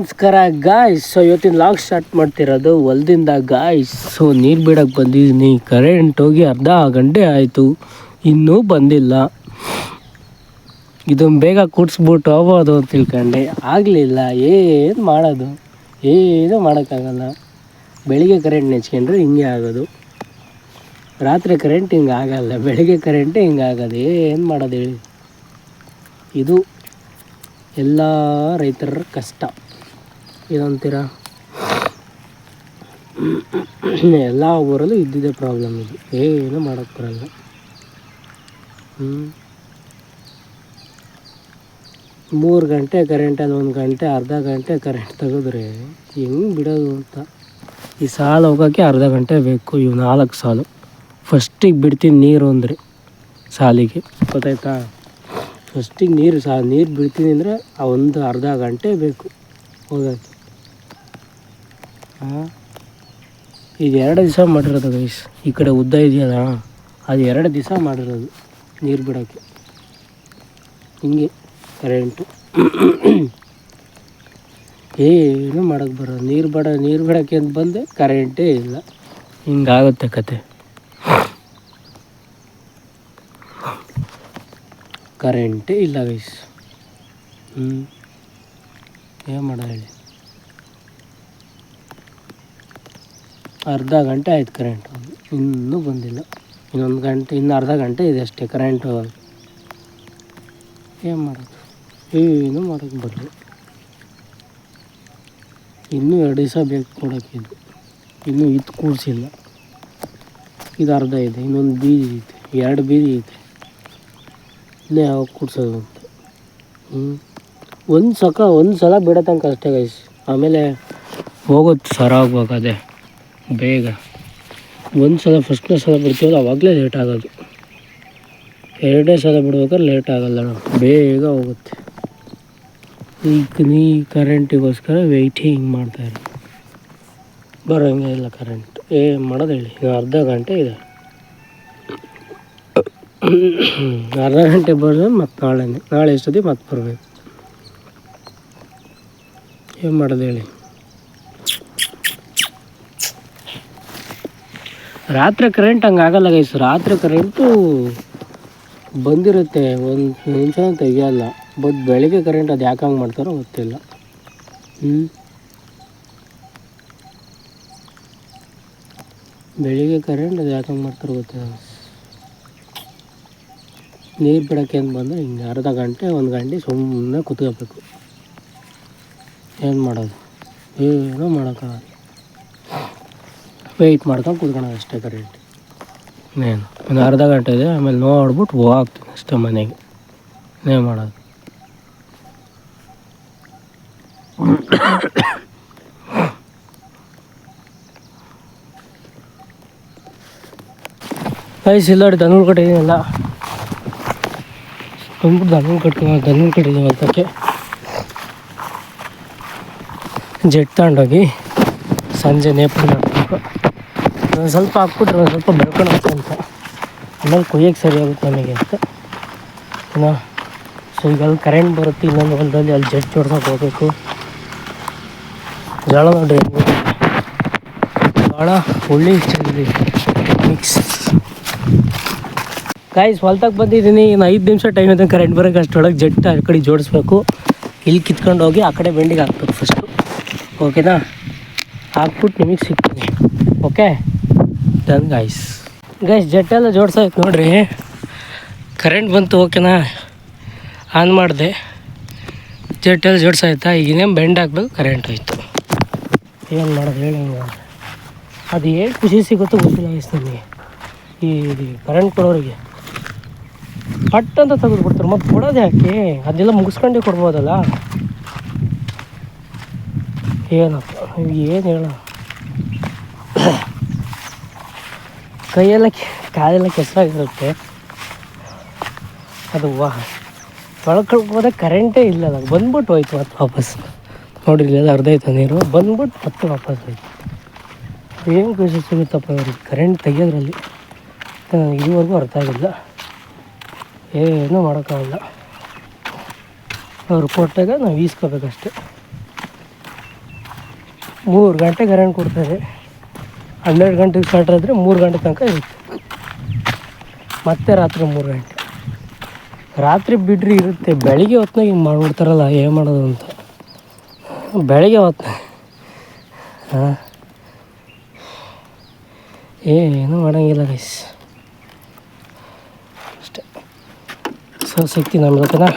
ನಮಸ್ಕಾರ guys. So ಇವತ್ತಿನ log start ಮಾಡ್ತಿರೋದು ಹೊಲದಿಂದ ಗಾಯ್ಸ್. ಸೊ ನೀರು ಬಿಡೋಕ್ಕೆ ಬಂದಿದ್ದೀನಿ. ಕರೆಂಟ್ ಹೋಗಿ ಅರ್ಧ ಗಂಟೆ ಆಯಿತು, ಇನ್ನೂ ಬಂದಿಲ್ಲ. ಇದನ್ನು ಬೇಗ ಕೂಡಿಸ್ಬಿಟ್ಟು ಹೋಗ್ಬೋದು ಅಂತ ತಿಳ್ಕೊಂಡೆ, ಆಗಲಿಲ್ಲ. ಏನು ಮಾಡೋದು, ಏನೂ ಮಾಡೋಕ್ಕಾಗಲ್ಲ. ಬೆಳಿಗ್ಗೆ ಕರೆಂಟ್ ನೆಚ್ಕೊಂಡ್ರೆ ಹಿಂಗೆ ಆಗೋದು, ರಾತ್ರಿ ಕರೆಂಟ್ ಹಿಂಗೆ ಆಗಲ್ಲ, ಬೆಳಿಗ್ಗೆ ಕರೆಂಟೇ ಹಿಂಗೆ ಆಗೋದು. ಏನು ಮಾಡೋದು ಹೇಳಿ, ಇದು ಎಲ್ಲ ರೈತರ ಕಷ್ಟ. ಏನಂತೀರ, ಎಲ್ಲ ಊರಲ್ಲೂ ಇದ್ದಿದ್ದೇ ಪ್ರಾಬ್ಲಮ್ ಇದು, ಏನು ಮಾಡೋಕ್ಕೆ ಬರಲ್ಲ. 3 ಗಂಟೆ ಕರೆಂಟಲ್ಲಿ 1 ಗಂಟೆ ಅರ್ಧ ಗಂಟೆ ಕರೆಂಟ್ ತೆಗೆದ್ರೆ ಹೆಂಗೆ ಬಿಡೋದು ಅಂತ. ಈ ಸಾಲು ಹೋಗೋಕ್ಕೆ ಅರ್ಧ ಗಂಟೆ ಬೇಕು. ಇವು 4 ಸಾಲು. ಫಸ್ಟಿಗೆ ಬಿಡ್ತೀನಿ ನೀರು ಅಂದರೆ ಸಾಲಿಗೆ, ಗೊತ್ತಾಯ್ತಾ? ಫಸ್ಟಿಗೆ ನೀರು ಬಿಡ್ತೀನಿ ಅಂದರೆ ಒಂದು ಅರ್ಧ ಗಂಟೆ ಬೇಕು ಹೋಗೋಕ್ಕೆ. ಇದು 2 ದಿವಸ ಮಾಡಿರೋದು ಗೈಸ್. ಈ ಕಡೆ ಉದ್ದ ಇದೆಯಲ್ಲ, ಅದು 2 ದಿವಸ ಮಾಡಿರೋದು ನೀರು ಬಿಡೋಕ್ಕೆ. ಹಿಂಗೆ ಕರೆಂಟು ಏನು ಮಾಡೋಕ್ಕೆ ಬರೋದು. ನೀರು ಬಿಡೋಕ್ಕೆ ಅಂತ ಬಂದೆ, ಕರೆಂಟೇ ಇಲ್ಲ. ಹಿಂಗಾಗುತ್ತೆ ಕತೆ. ಕರೆಂಟೇ ಇಲ್ಲ ಗೈಸ್. ಏನು ಮಾಡೋದು ಹೇಳಿ. ಅರ್ಧ ಗಂಟೆ ಆಯ್ತು ಕರೆಂಟ್, ಇನ್ನೂ ಬಂದಿಲ್ಲ. ಇನ್ನೊಂದು ಗಂಟೆ, ಇನ್ನು ಅರ್ಧ ಗಂಟೆ ಇದೆ ಅಷ್ಟೇ ಕರೆಂಟ್ ಹೋಗೋದು. ಏನು ಮಾಡೋದು, ಏನು ಮಾಡೋಕ್ಕೆ ಬರಲ್ಲ. ಇನ್ನೂ 2 ದಿವಸ ಬೇಕು ಕೊಡೋಕ್ಕೆ. ಇನ್ನೂ ಇದು ಕೂಡಿಸಿಲ್ಲ. ಇದು ಅರ್ಧ ಇದೆ, ಇನ್ನೊಂದು ಬೀದಿ ಐತೆ, 2 ಬೀದಿ ಐತೆ. ಇಲ್ಲೇ ಯಾವಾಗ ಕೂಡ್ಸೋದು ಅಂತ. ಒಂದು ಸಲ ಬಿಡೋ ತನಕ ಅಷ್ಟೇ ಗೈಸ್. ಆಮೇಲೆ ಹೋಗೋದು ಸರಾಗೋಗದೆ ಬೇಗ. ಫಸ್ಟ್ನೇ ಸಲ ಬಿಡ್ತೀವಲ್ಲ ಆವಾಗಲೇ ಲೇಟ್ ಆಗೋದು. 2ನೇ ಸಲ ಬಿಡ್ಬೇಕಾದ್ರೆ ಲೇಟ್ ಆಗೋಲ್ಲ, ಬೇಗ ಹೋಗುತ್ತೆ. ಈಗ ನೀ ಕರೆಂಟಿಗೋಸ್ಕರ ವೆಯ್ಟಿಂಗ್ ಮಾಡ್ತಾಯಿರಿ, ಬರೋಂಗೆ ಇಲ್ಲ ಕರೆಂಟ್. ಏನು ಮಾಡೋದು ಹೇಳಿ. ಅರ್ಧ ಗಂಟೆ ಇದೆ, ಅರ್ಧ ಗಂಟೆ ಬರೋದು. ಮತ್ತು ನಾಳೆ ಎಷ್ಟೊತ್ತಿಗೆ ಮತ್ತೆ ಬರಬೇಕು. ಏನು ಮಾಡೋದು ಹೇಳಿ. ರಾತ್ರಿ ಕರೆಂಟ್ ಹಂಗೆ ಆಗಲ್ಲ ಗೈಸ್. ರಾತ್ರಿ ಕರೆಂಟು ಬಂದಿರುತ್ತೆ, ಒಂದು ನಿಮಿಷ ತೆಗಿಯಲ್ಲ. ಬಟ್ ಬೆಳಿಗ್ಗೆ ಕರೆಂಟ್ ಅದು ಯಾಕೆ ಹಂಗೆ ಮಾಡ್ತಾರೋ ಗೊತ್ತಿಲ್ಲ. ಬೆಳಿಗ್ಗೆ ಕರೆಂಟ್ ಅದು ಯಾಕೆ ಹಂಗೆ ಮಾಡ್ತಾರೋ ಗೊತ್ತಿಲ್ಲ. ನೀರು ಬಿಡೋಕ್ಕೆ ಅಂತ ಬಂದರೆ ಹಿಂಗೆ ಅರ್ಧ ಗಂಟೆ 1 ಗಂಟೆ ಸುಮ್ಮನೆ ಕೂತ್ಕೋಬೇಕು. ಏನು ಮಾಡೋದು, ಏನೂ ಮಾಡೋಕ್ಕಾಗಲ್ಲ. ವೆಯ್ಟ್ ಮಾಡ್ಕೊಂಡು ಕೂತ್ಕೊಳ್ಳೋದು ಅಷ್ಟೇ ಕರೆಂಟ್. ಇನ್ನೇನು ಒಂದು ಅರ್ಧ ಗಂಟೆ ಇದೆ, ಆಮೇಲೆ ನೋಡ್ಬಿಟ್ಟು ಹೋಗ್ತೀನಿ ಅಷ್ಟೇ ಮನೆಗೆ. ಏನು ಮಾಡೋದು. ಇಲ್ಲಾಡಿ ದನಗಳು ಕಟ್ಟಿದ್ದೀನಲ್ಲ, ಬಂದ್ಬಿಟ್ಟು ದನಗಳು ಕಟ್ಟಿದ್ದೀವಿ ಅಂತಕ್ಕೆ ಜೆಟ್ ತಗೊಂಡೋಗಿ ಸಂಜೆ ನೇಪು ಹಾಕ್ಬೇಕು. ಒಂದು ಸ್ವಲ್ಪ ಹಾಕ್ಬಿಟ್ರೆ ಒಂದು ಸ್ವಲ್ಪ ಬೆಳ್ಕೊಳತ್ತೆ ಅಂತ, ಆಮೇಲೆ ಕೊಯ್ಯಕ್ಕೆ ಸರಿ ಆಗುತ್ತೆ ನಮಗೆ ಅಂತ. ಸೊ ಈಗ ಅಲ್ಲಿ ಕರೆಂಟ್ ಬರುತ್ತೆ, ಇನ್ನೊಂದು ಹೊಲದಲ್ಲಿ ಅಲ್ಲಿ ಜೆಟ್ ಜೋಡ್ಸೋಕೆ ಹೋಗಬೇಕು. ಜೋಳ ನೋಡ್ರಿ, ಜೋಳ ಹುಳ್ಳಿ ಚೆಲ್ಲಿ ಮಿಕ್ಸ್. ಗಾಯ್ಸ್ ಹೊಲ್ತಾಗ ಬಂದಿದ್ದೀನಿ. ಇನ್ನು 5 ನಿಮಿಷ ಟೈಮ್ ಇದೆ ಕರೆಂಟ್ ಬರೋಕ್ಕೆ. ಅಷ್ಟರೊಳಗೆ ಜೆಟ್ ಆ ಕಡೆ ಜೋಡಿಸ್ಬೇಕು. ಇಲ್ಲಿ ಕಿತ್ಕೊಂಡು ಹೋಗಿ ಆ ಕಡೆ ಬೆಂಡಿಗೆ ಹಾಕ್ಬೇಕು ಫಸ್ಟು. ಓಕೆನಾ, ಹಾಕ್ಬಿಟ್ಟು ನಿಮಗೆ ಸಿಗ್ತೀನಿ. Okay done guys. ಜೆಟ್ಟೆಲ್ಲ ಜೋಡ್ಸಾಯ್ತು ನೋಡ್ರಿ. ಕರೆಂಟ್ ಬಂತು, ಓಕೆನಾ, ಆನ್ ಮಾಡಿದೆ. ಜೆಟ್ಟೆಲ್ಲ ಜೋಡ್ಸಾಯ್ತಾ. ಈಗಿನೇನು ಬೆಂಡ್ ಹಾಕ್ಬೇಕು, ಕರೆಂಟ್ ಹೋಯ್ತು. ಏನು ಮಾಡೋದು ಹೇಳಿ. ಅದು ಏನು ಖುಷಿ ಸಿಗುತ್ತೋ ಗೊತ್ತಿಲ್ಲ ಗೈಸ್ ನನಗೆ. ಈ ಕರೆಂಟ್ ಕೊಡೋರಿಗೆ ಪಟ್ ಅಂತ ತೆಗೆದುಬಿಡ್ತಾರೆ. ಮತ್ತು ಕೊಡೋದು ಯಾಕೆ, ಅದೆಲ್ಲ ಮುಗಿಸ್ಕೊಂಡೇ ಕೊಡ್ಬೋದಲ್ಲ. ಏನಪ್ಪ ಏನು ಹೇಳ, ಕೈಯೆಲ್ಲ ಕಾಲೆಲ್ಲ ಕೆಸರಾಗಿರುತ್ತೆ. ಅದು ತೊಳ್ಕೊಳ್ಬೋದಾಗ ಕರೆಂಟೇ ಇಲ್ಲಲ್ಲ, ಬಂದ್ಬಿಟ್ಟು ಹೋಯ್ತು ಮತ್ತೆ ವಾಪಸ್. ನೋಡಿರಿ ಇಲ್ಲೆಲ್ಲ ಅರ್ಧ ಆಯ್ತು ನೀರು, ಬಂದ್ಬಿಟ್ಟು ಮತ್ತೆ ವಾಪಸ್ ಹೋಯ್ತು. ಏನು ಖುಷಿ ಸಿಗುತ್ತಪ್ಪ ಅವ್ರಿಗೆ ಕರೆಂಟ್ ತೆಗಿಯೋದ್ರಲ್ಲಿ. ಇದುವರೆಗೂ ಅರ್ಥ ಆಗಿಲ್ಲ, ಏನೂ ಮಾಡೋಕ್ಕಾಗಲ್ಲ. ಅವ್ರು ಕೊಟ್ಟಾಗ ನಾವು ಈಸ್ಕೋಬೇಕಷ್ಟೆ. 3 ಗಂಟೆ ಕರೆಂಟ್ ಕೊಡ್ತಾರೆ. 12 ಗಂಟೆಗೆ ಸ್ಟಾರ್ಟ್ ಆದರೆ 3 ಗಂಟೆ ತನಕ ಇರುತ್ತೆ. ಮತ್ತೆ ರಾತ್ರಿ 3 ಗಂಟೆ. ರಾತ್ರಿ ಬಿಡ್ರಿ ಇರುತ್ತೆ. ಬೆಳಿಗ್ಗೆ ಹೊತ್ನಾಗ ಹಿಂಗೆ ಮಾಡ್ಬಿಡ್ತಾರಲ್ಲ, ಏನು ಮಾಡೋದು ಅಂತ. ಬೆಳಗ್ಗೆ ಹೊತ್ತು ಹಾಂ ಏನೂ ಮಾಡೋಂಗಿಲ್ಲ ಗೈಸ್. ಅಷ್ಟೇ. ಸೊ ಸಿಗ್ತೀನಿ ನಮ್ಮ ಜೊತೆನಾ.